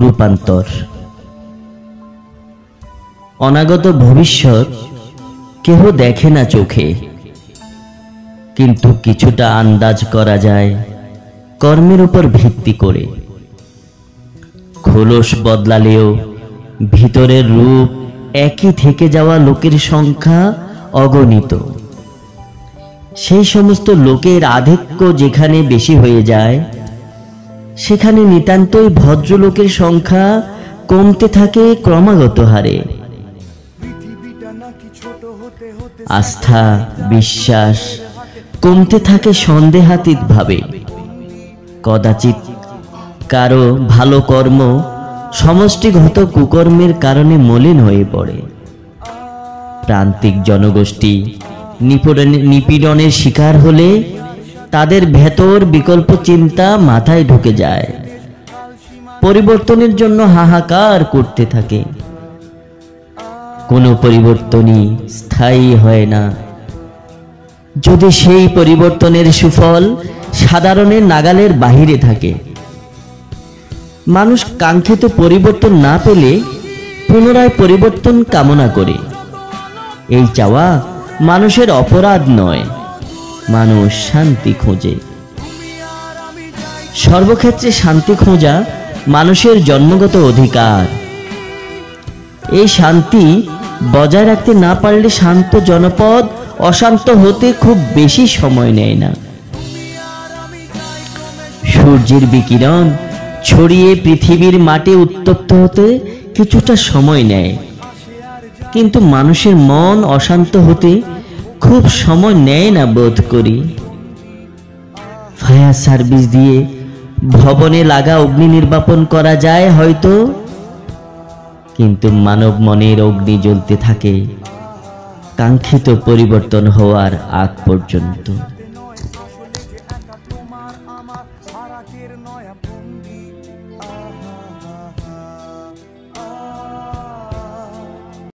রূপান্তর। অনাগত ভবিষ্যৎ কেহ দেখে না চোখে, কিন্তু কিছুটা আন্দাজ করা যায় কর্মের উপর ভিত্তি করে। খোলস বদলালেও ভিতরের রূপ একই থেকে যাওয়া লোকের সংখ্যা অগণিত। সেই সমস্ত লোকের আধিক্য যেখানে বেশি হয়ে যায়, সেখানে নিতান্তই ভদ্রলোকের সংখ্যা কমতে থাকে ক্রমাগত হারে। আস্থা বিশ্বাস কমতে থাকে সন্দেহাতীত ভাবে। কদাচিৎ কারো ভালো কর্ম সমষ্টিগত কুকর্মের কারণে মলিন হয়ে পড়ে। প্রান্তিক জনগোষ্ঠী নিপীড়নের শিকার হলে তাদের ভেতর বিকল্প চিন্তা মাথায় ঢুকে যায়, পরিবর্তনের জন্য হাহাকার করতে থাকে। কোনো পরিবর্তনই স্থায়ী হয় না। যদি সেই পরিবর্তনের সুফল সাধারণের নাগালের বাহিরে থাকে। মানুষ কাঙ্ক্ষিত পরিবর্তন না পেলে পুনরায় পরিবর্তন কামনা করে। এই চাওয়া মানুষের অপরাধ নয়, মানুষ শান্তি খোঁজে। সর্বক্ষেত্রে শান্তি খোঁজা মানুষের জন্মগত অধিকার। এই শান্তি বজায় রাখতে না পারলে শান্ত জনপদ অশান্ত হতে খুব বেশি সময় নেয় না। সূর্যের বিকিরণ ছড়িয়ে পৃথিবীর মাটি উত্তপ্ত হতে কিছুটা সময় নেয়, কিন্তু মানুষের মন অশান্ত হতে খুব সময় নেয় না বোধ করি। ফায়ার সার্ভিস দিয়ে ভবনে লাগা অগ্নি নির্বাপন করা যায় হয়তো, কিন্তু মানব মনের অগ্নি জ্বলতে থাকে কাঙ্ক্ষিত পরিবর্তন হওয়ার আগ পর্যন্ত।